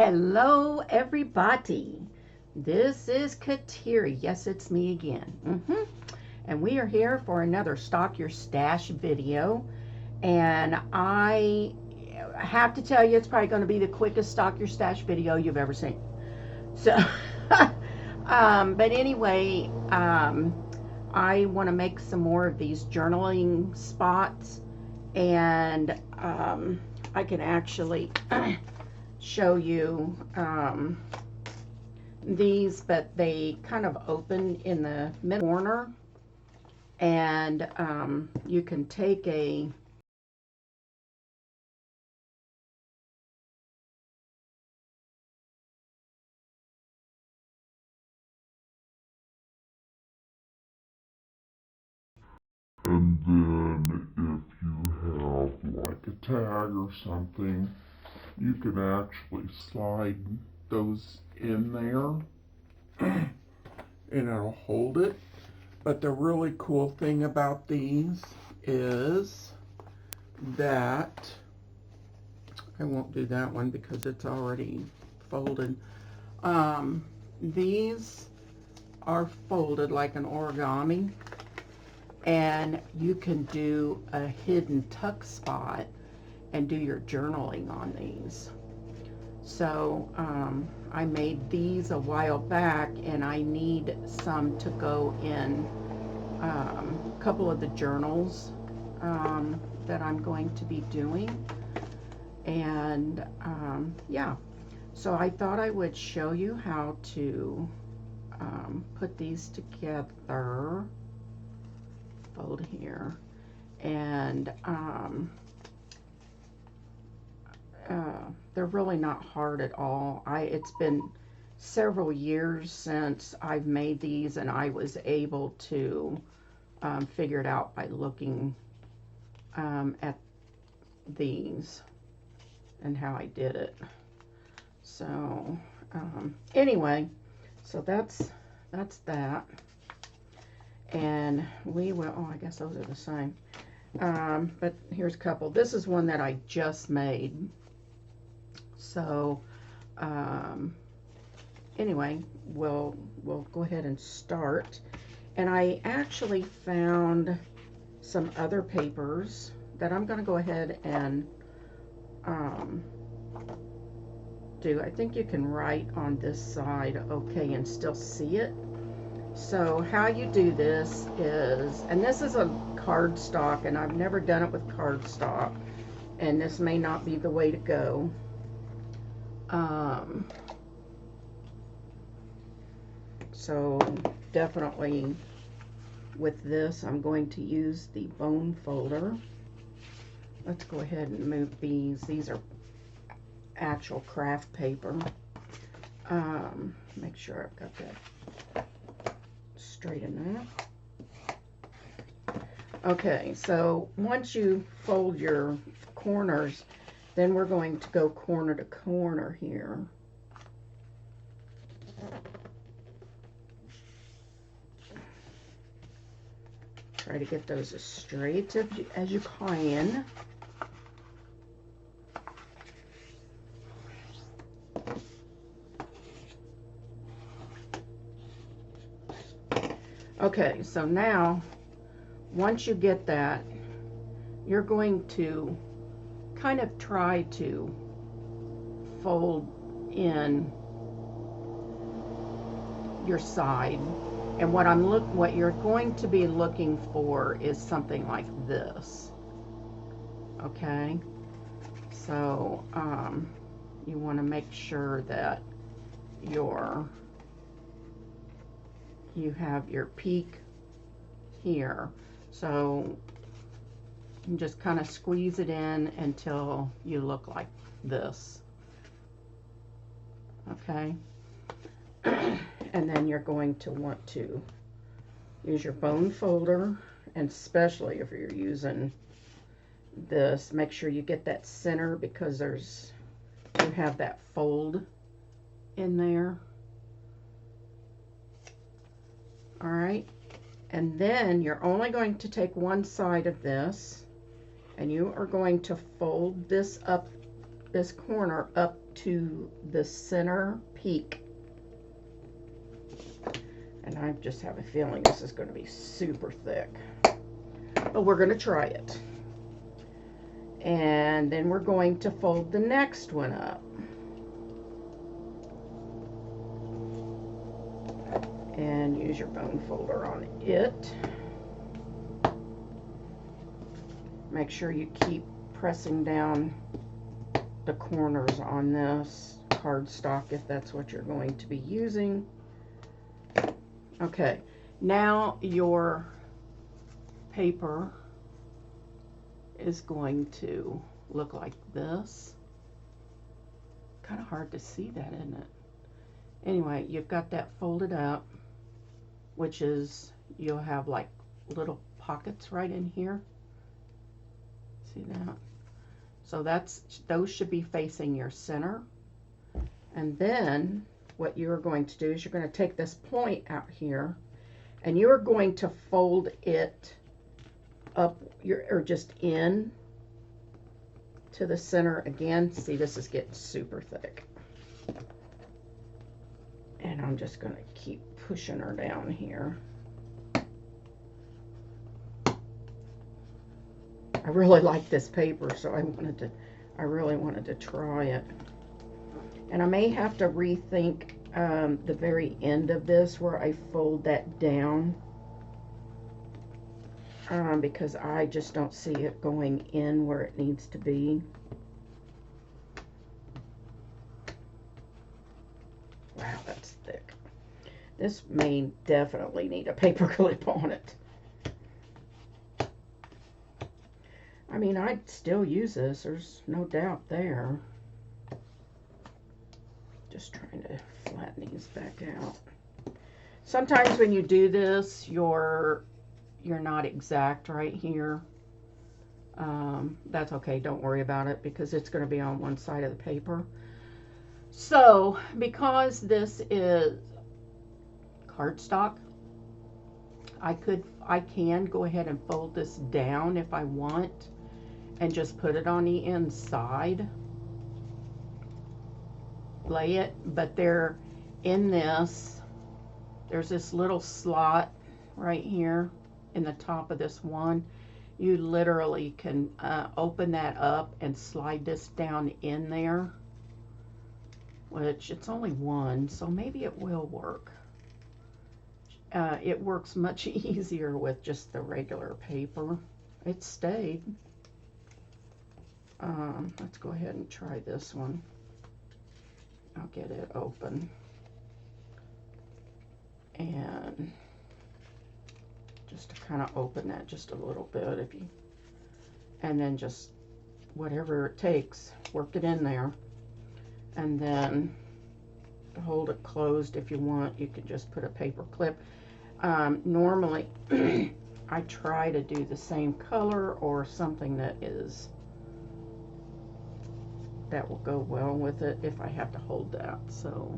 Hello, everybody. This is Kateri. Yes, it's me again. And we are here for another Stock Your Stash video. And I have to tell you, it's probably going to be the quickest Stock Your Stash video you've ever seen. So, but anyway, I want to make some more of these journaling spots. And I can actually show you these, but they kind of open in the middle corner, and you can take a and then if you have like a tag or something, you can actually slide those in there and it'll hold it. But the really cool thing about these is that I won't do that one because it's already folded. These are folded like an origami, and you can do a hidden tuck spot and do your journaling on these. So I made these a while back, and I need some to go in a couple of the journals that I'm going to be doing. And yeah, so I thought I would show you how to put these together. Fold here, and they're really not hard at all. It's been several years since I've made these, and I was able to figure it out by looking at these and how I did it. So anyway, so that's that. And we will, oh, I guess those are the same. But here's a couple. This is one that I just made. So anyway, we'll go ahead and start. And I actually found some other papers that I'm going to go ahead and do. I think you can write on this side okay and still see it. So how you do this is, and this is a cardstock, and I've never done it with cardstock, and this may not be the way to go. So definitely with this, I'm going to use the bone folder. Let's go ahead and move these. These are actual craft paper. Make sure I've got that straight enough. Okay, so once you fold your corners, then we're going to go corner to corner here. Try to get those as straight as you can. Okay, so now, once you get that, you're going to kind of try to fold in your side. And what you're going to be looking for is something like this. Okay, so you want to make sure that you have your peak here. So you just kind of squeeze it in until you look like this. Okay. And then you're going to want to use your bone folder, and especially if you're using this, make sure you get that center, because you have that fold in there. All right, and then you're only going to take one side of this, and you are going to fold this up this corner up to the center peak. And I just have a feeling this is going to be super thick. But we're going to try it. And then we're going to fold the next one up. And use your bone folder on it. Make sure you keep pressing down the corners on this cardstock if that's what you're going to be using. Okay, now your paper is going to look like this. Kind of hard to see that, isn't it? Anyway, you've got that folded up, which is, you'll have like little pockets right in here. See that? So those should be facing your center. And then what you're going to do is you're going to take this point out here and you're going to fold it up or just in to the center again. See, this is getting super thick. And I'm just going to keep pushing her down here. I really like this paper, so I really wanted to try it. And I may have to rethink the very end of this where I fold that down. Because I just don't see it going in where it needs to be. Wow, that's thick. This may definitely need a paper clip on it. I mean, I'd still use this. There's no doubt there. Just trying to flatten these back out. Sometimes when you do this, you're not exact right here. That's okay. Don't worry about it because it's going to be on one side of the paper. So, because this is cardstock, I can go ahead and fold this down if I want and just put it on the inside. Lay it, but there's this little slot right here in the top of this one. You literally can open that up and slide this down in there, which it's only one, so maybe it will work. It works much easier with just the regular paper. It stayed. Let's go ahead and try this one. I'll get it open. And just to kind of open that just a little bit, and then just whatever it takes, work it in there. And then to hold it closed, if you want, you could just put a paper clip. Normally, I try to do the same color or something that will go well with it if I have to hold that. So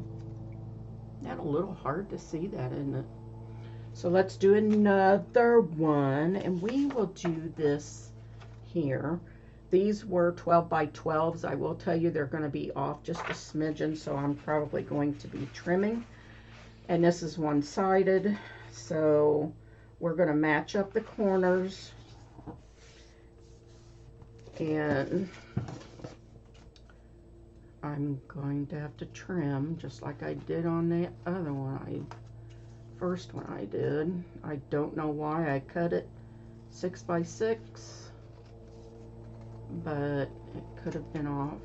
that's a little hard to see that, isn't it? So let's do another one, and we will do this here. These were 12 by 12s. I will tell you they're going to be off just a smidgen, so I'm probably going to be trimming. And this is one-sided, so we're going to match up the corners. And I'm going to have to trim just like I did on the other one. First one I did. I don't know why I cut it 6 by 6, but it could have been off.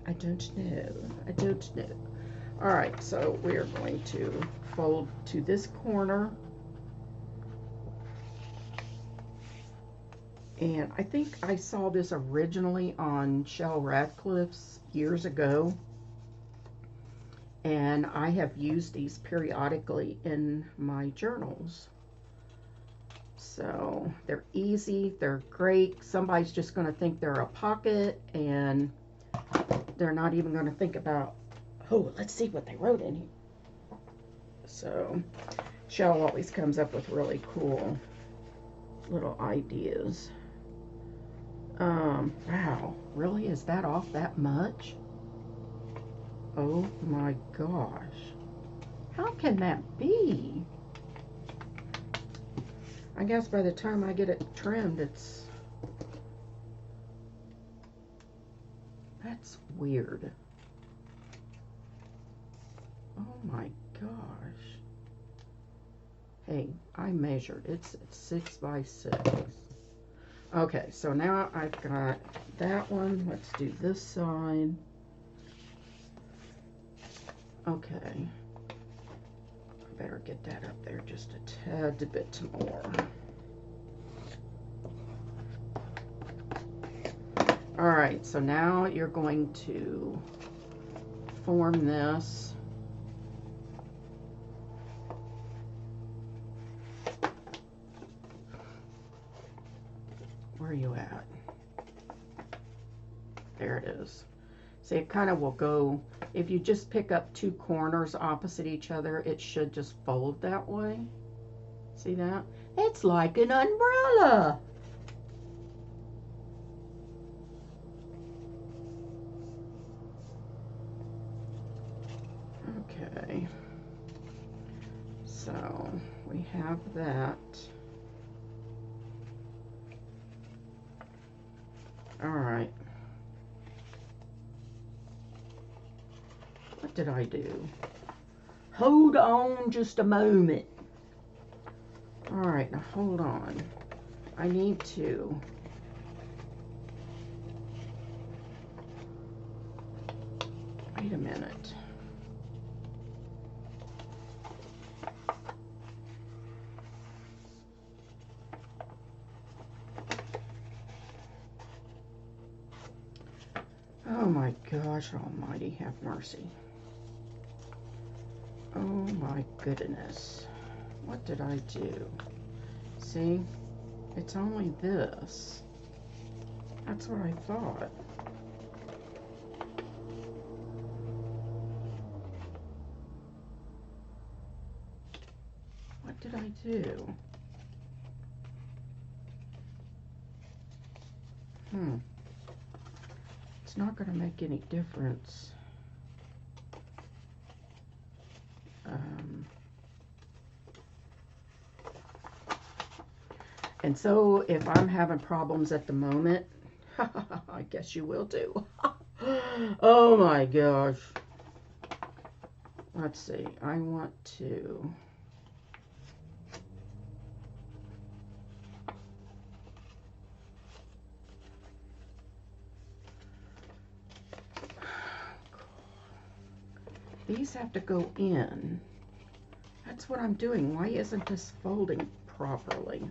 I don't know. I don't know. All right, so we are going to fold to this corner. And I think I saw this originally on Shell Radcliffe's years ago. And I have used these periodically in my journals. So they're easy, they're great. Somebody's just going to think they're a pocket, and they're not even going to think about, oh, let's see what they wrote in here. So Shell always comes up with really cool little ideas. Wow, really? Is that off that much? Oh my gosh. How can that be? I guess by the time I get it trimmed, that's weird. Oh my gosh. Hey, I measured. It's 6 by 6. Okay, so now I've got that one. Let's do this side. Okay. I better get that up there just a tad bit more. Alright, so now you're going to form this. Where are you at? There it is. See, it kind of will go, if you just pick up 2 corners opposite each other, it should just fold that way. See that? It's like an umbrella. Okay. So, we have that. All right. What did I do? Hold on just a moment. All right, now hold on. I need to wait a minute. Oh my gosh, almighty, have mercy. Oh my goodness. What did I do? See, it's only this. That's what I thought. What did I do? It's not going to make any difference. And so if I'm having problems at the moment, I guess you will too. Oh my gosh. Let's see. I want to... These have to go in. That's what I'm doing. Why isn't this folding properly?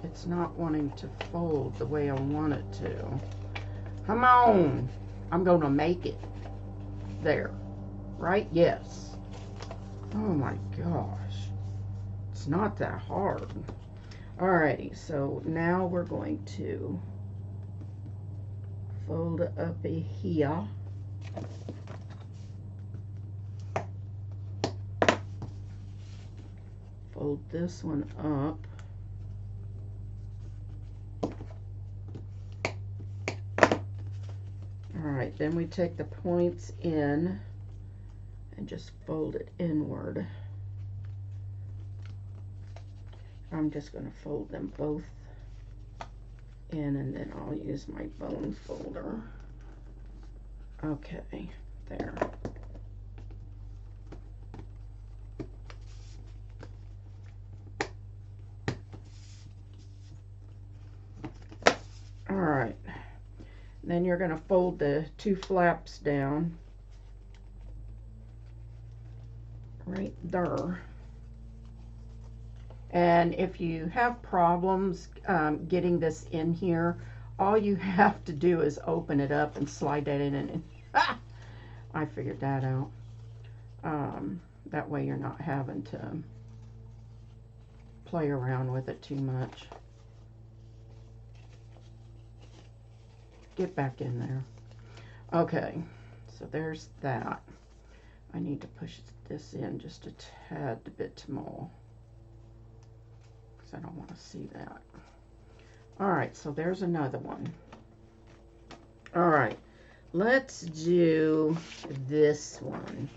It's not wanting to fold the way I want it to. Come on. I'm going to make it. There. Right? Yes. Oh my gosh. It's not that hard. Alrighty, so now we're going to fold it up here. Fold this one up. Alright, then we take the points in and just fold it inward. I'm just going to fold them both in, and then I'll use my bone folder. Okay, there. All right. Then you're going to fold the 2 flaps down right there. And if you have problems getting this in here, all you have to do is open it up and slide that in. And I figured that out. That way you're not having to play around with it too much. Get back in there. Okay, so there's that. I need to push this in just a tad bit more, because I don't want to see that. All right, so there's another one. All right, let's do this one.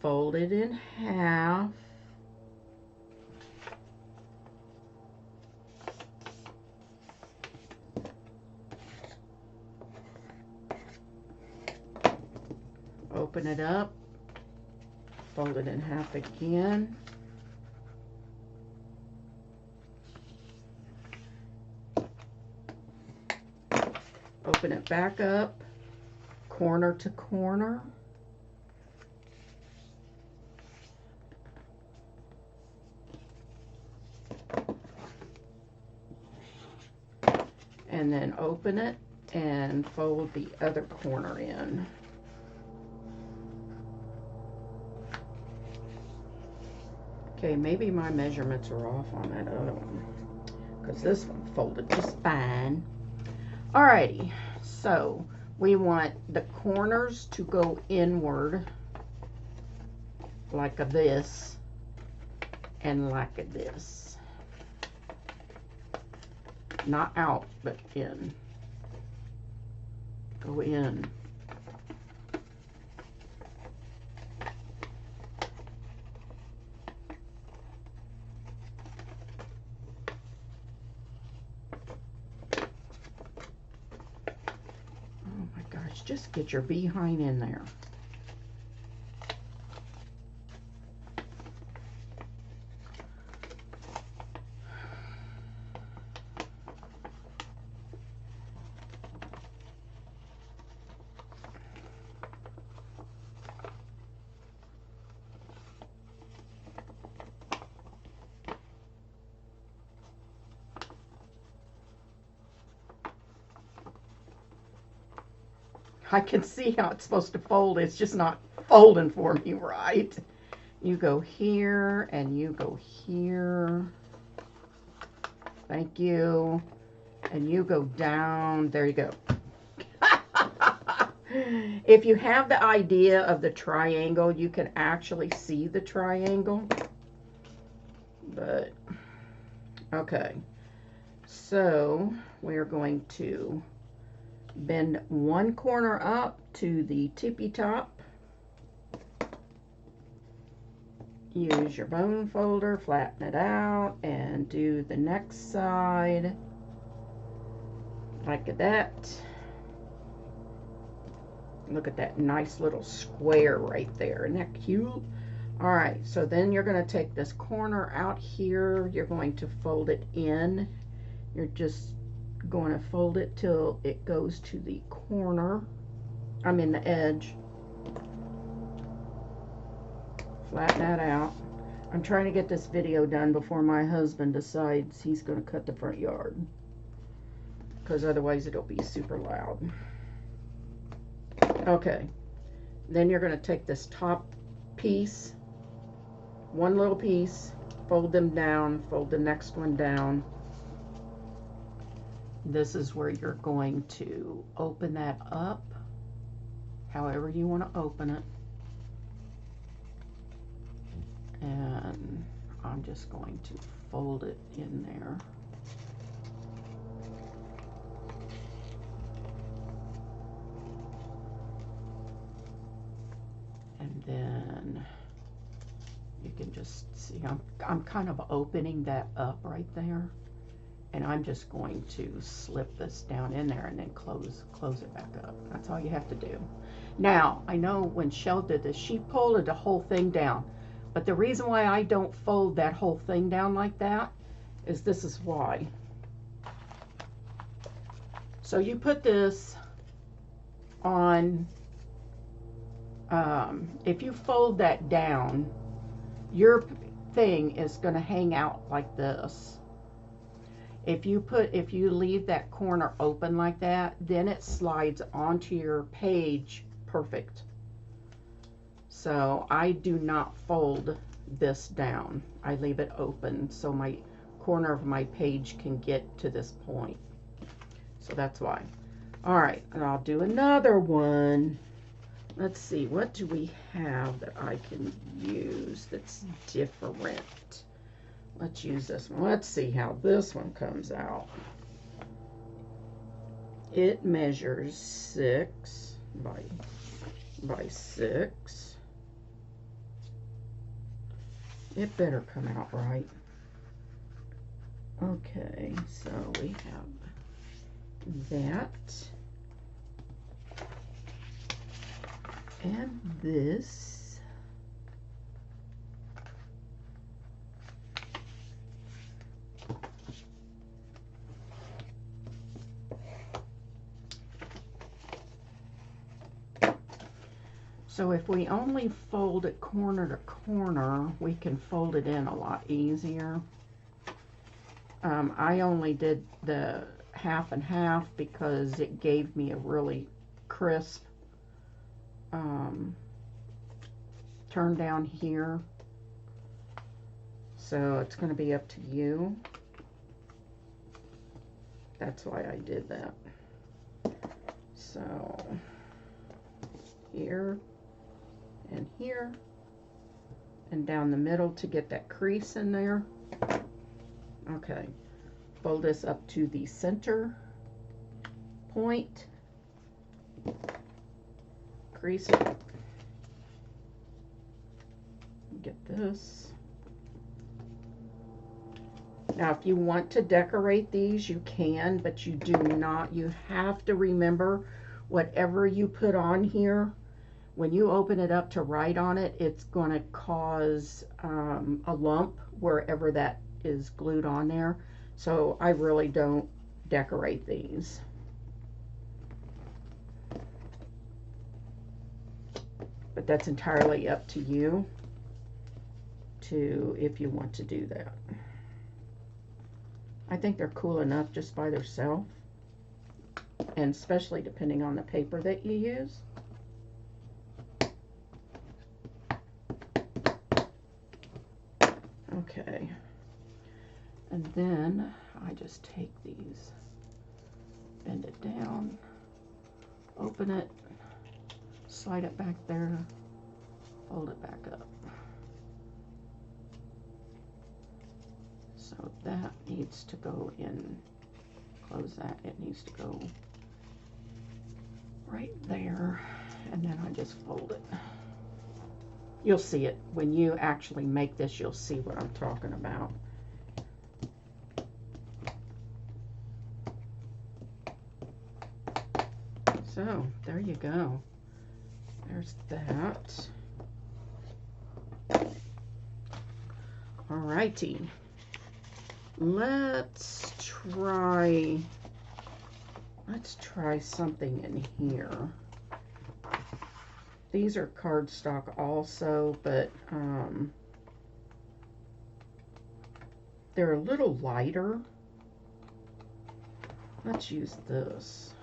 Fold it in half. Open it up. Fold it in half again. Open it back up, corner to corner. And then open it and fold the other corner in. Okay, maybe my measurements are off on that other one, because this one folded just fine. Alrighty, so we want the corners to go inward like this and like this. Not out, but in. Go in. Just get your behind in there. I can see how it's supposed to fold. It's just not folding for me right. You go here and you go here. Thank you. And you go down. There you go. If you have the idea of the triangle, you can actually see the triangle. But, okay. So, we're going to bend one corner up to the tippy top. Use your bone folder, flatten it out, and do the next side like that. Look at that nice little square right there. Isn't that cute? All right, so then you're going to take this corner out here. You're going to fold it in. You're just going to fold it till it goes to the corner. I'm in the edge. Flatten that out. I'm trying to get this video done before my husband decides he's going to cut the front yard, because otherwise it'll be super loud. Okay, then you're going to take this top piece, one little piece, fold them down, fold the next one down. This is where you're going to open that up, however you want to open it. And I'm just going to fold it in there. And then you can just see, I'm kind of opening that up right there. And I'm just going to slip this down in there and then close it back up. That's all you have to do. Now, I know when Shell did this, she folded the whole thing down. But the reason why I don't fold that whole thing down like that is this is why. So you put this on, if you fold that down, your thing is going to hang out like this. If you leave that corner open like that, then it slides onto your page perfect. So I do not fold this down. I leave it open so my corner of my page can get to this point. So that's why. All right, and I'll do another one. Let's see, what do we have that I can use that's different? Let's use this one. Let's see how this one comes out. It measures 6 by 6. It better come out right. Okay, so we have that. And this. So if we only fold it corner to corner, we can fold it in a lot easier. I only did the half and half because it gave me a really crisp turn down here. So it's going to be up to you. That's why I did that. So here and here and down the middle to get that crease in there. Okay, fold this up to the center point, crease it, get this. Now if you want to decorate these, you can, but you do not. You have to remember, whatever you put on here, when you open it up to write on it, it's going to cause a lump wherever that is glued on there. So I really don't decorate these. But that's entirely up to you if you want to do that. I think they're cool enough just by themselves, and especially depending on the paper that you use. Okay, and then I just take these, bend it down, open it, slide it back there, fold it back up. So that needs to go in, close that, it needs to go right there, and then I just fold it. You'll see it when you actually make this. You'll see what I'm talking about. So there you go. There's that. Alrighty. Let's try something in here. These are cardstock also, but they're a little lighter. Let's use this.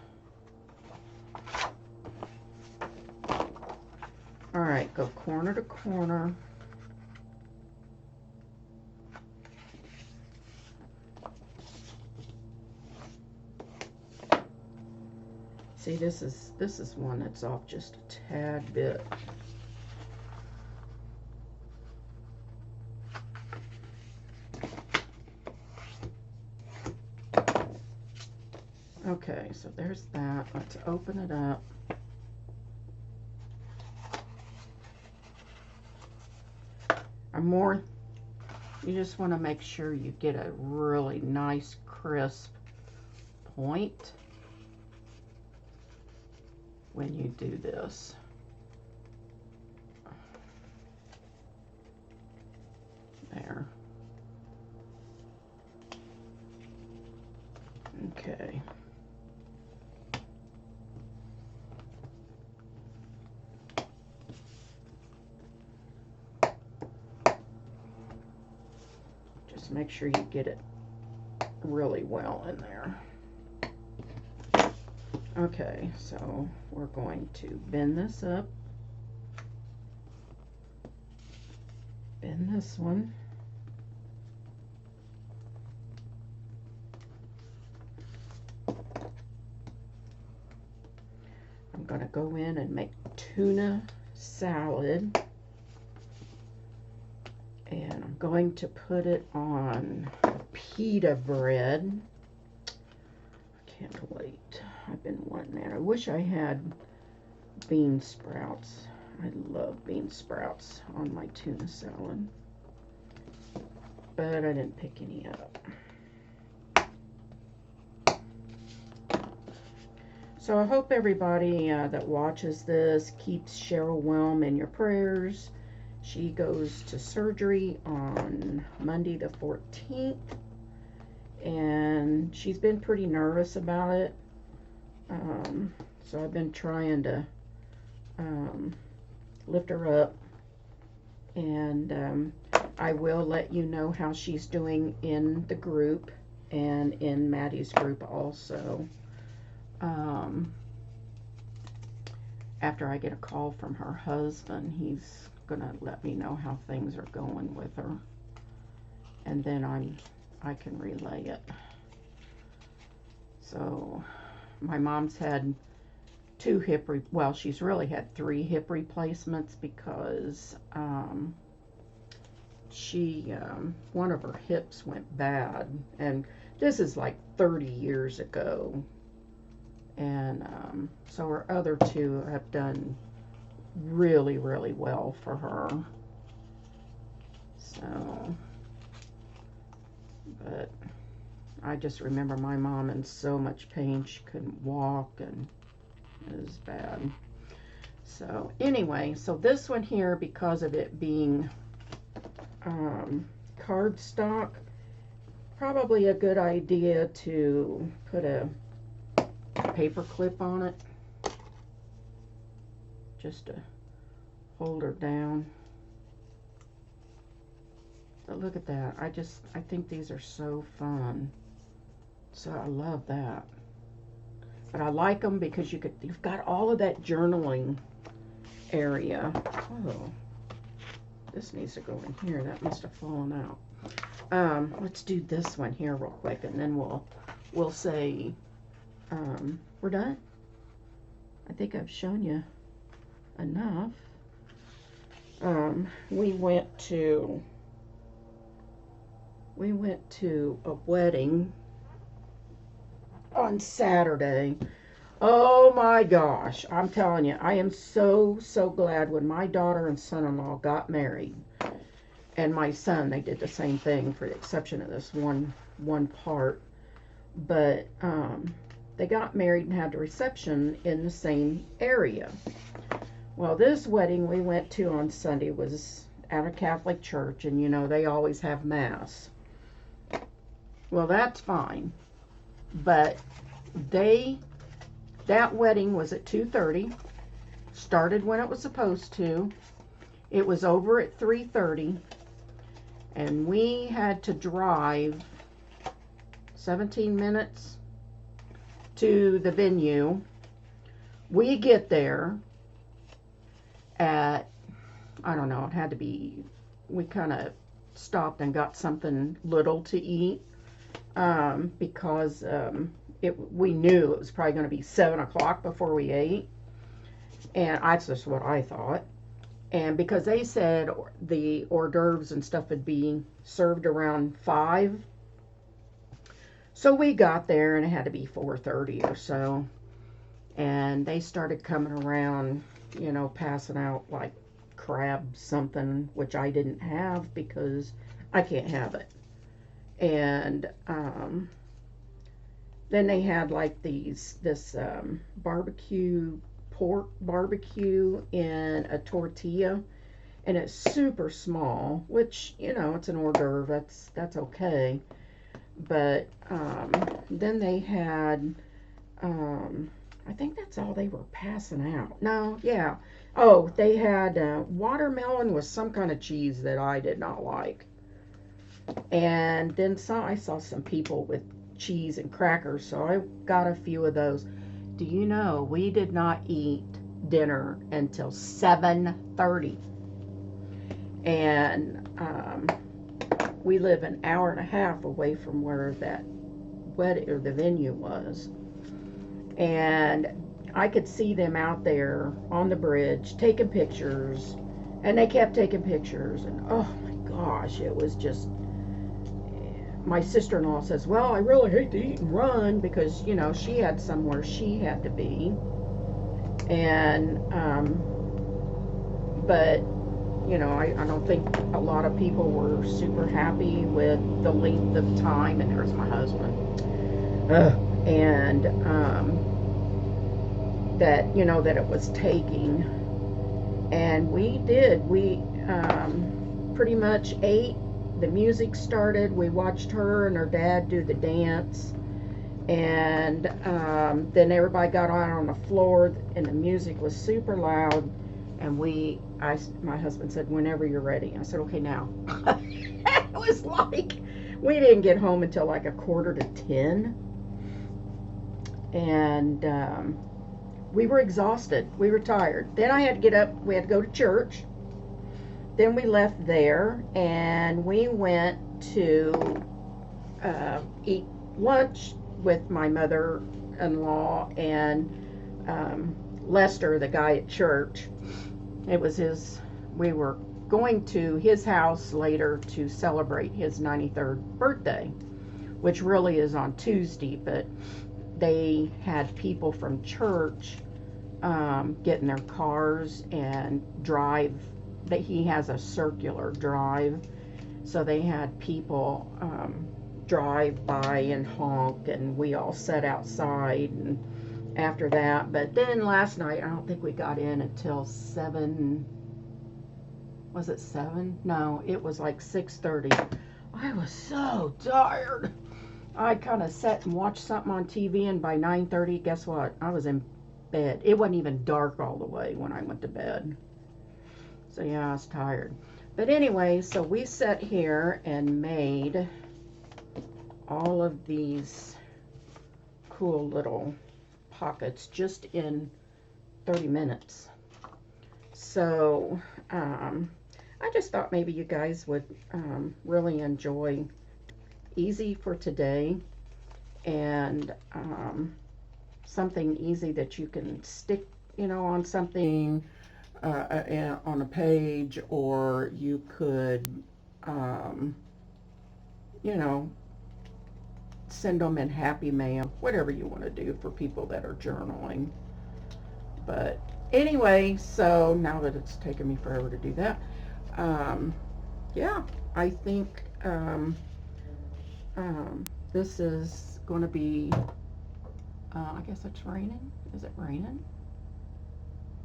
All right, go corner to corner. See, this is one that's off just a tad bit. Okay, so there's that. Let's open it up. You just want to make sure you get a really nice crisp point when you do this. There. Okay. Just make sure you get it really well in there. Okay, so we're going to bend this up, bend this one, I'm going to go in and make tuna salad. And I'm going to put it on pita bread. I can't wait. I've been wanting that. I wish I had bean sprouts. I love bean sprouts on my tuna salad. But I didn't pick any up. So I hope everybody that watches this keeps Cheryl Wilm in your prayers. She goes to surgery on Monday the 14th, and she's been pretty nervous about it. So I've been trying to lift her up, and I will let you know how she's doing in the group and in Maddie's group also. After I get a call from her husband, he's gonna let me know how things are going with her, and then I can relay it. So my mom's had well, she's really had 3 hip replacements because one of her hips went bad, and this is like 30 years ago. And so her other 2 have done really, really well for her. So, but I just remember my mom in so much pain she couldn't walk, and it was bad. So anyway, so this one here, because of it being cardstock, probably a good idea to put a paper clip on it just to hold her down. But look at that. I think these are so fun. So I love that. But I like them because you've got all of that journaling area. Oh, this needs to go in here. That must have fallen out. Let's do this one here real quick, and then we'll say we're done. I think I've shown you enough. We went to a wedding on Saturday. Oh my gosh, I'm telling you, I am so glad when my daughter and son-in-law got married. And my son, they did the same thing for the exception of this one part. But they got married and had the reception in the same area. Well, this wedding we went to on Sunday was at a Catholic church, and you know, they always have Mass. Well, that's fine. But that wedding was at 2:30, started when it was supposed to. It was over at 3:30, and we had to drive 17 minutes to the venue. We get there at, I don't know, it had to be, we kind of stopped and got something little to eat because we knew it was probably going to be 7 o'clock before we ate, and that's just what I thought. And because they said the hors d'oeuvres and stuff would be served around 5, so we got there and it had to be 4:30 or so, and they started coming around, you know, passing out like crab something, which I didn't have because I can't have it. And then they had like this pork barbecue in a tortilla, and it's super small, which, you know, it's an hors d'oeuvre, that's okay. But then they had I think that's all they were passing out. No, yeah. Oh, they had watermelon with some kind of cheese that I did not like. And then I saw some people with cheese and crackers, so I got a few of those. Do you know, we did not eat dinner until 7:30. And we live an hour and a half away from where that wedding or the venue was. And I could see them out there on the bridge taking pictures, and they kept taking pictures, and oh my gosh, it was just, my sister-in-law says, well, I really hate to eat and run, because, you know, she had somewhere she had to be, and, but, you know, I don't think a lot of people were super happy with the length of time, and there's my husband, and, that, you know, that it was taking, and we pretty much ate, the music started, we watched her and her dad do the dance, and then everybody got out on the floor, and the music was super loud, and my husband said, whenever you're ready. I said, okay, now. It was like, we didn't get home until like 9:45, and we were exhausted, we were tired. Then I had to get up, we had to go to church. Then we left there, and we went to eat lunch with my mother-in-law and Lester, the guy at church. It was we were going to his house later to celebrate his 93rd birthday, which really is on Tuesday, but they had people from church get in their cars and drive. That he has a circular drive, so they had people drive by and honk, and we all sat outside, and after that, but then last night, I don't think we got in until 7, was it 7? No, it was like 6:30. I was so tired. I kind of sat and watched something on TV, and by 9:30, guess what? I was in bed. It wasn't even dark all the way when I went to bed. So yeah, I was tired. But anyway, so we sat here and made all of these cool little pockets just in 30 minutes. So I just thought maybe you guys would really enjoy, easy for today, and something easy that you can stick, you know, on something, on a page, or you could, you know, send them in happy mail, whatever you want to do for people that are journaling. But anyway, so now that it's taken me forever to do that, yeah, I think this is going to be, I guess it's raining. Is it raining?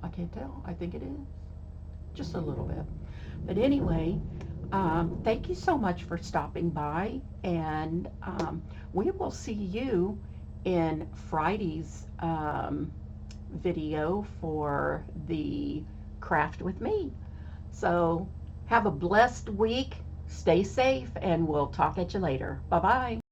I can't tell. I think it is. Just a little bit. But anyway, thank you so much for stopping by, and we will see you in Friday's video for the craft with me. So have a blessed week, stay safe, and we'll talk at you later. Bye-bye.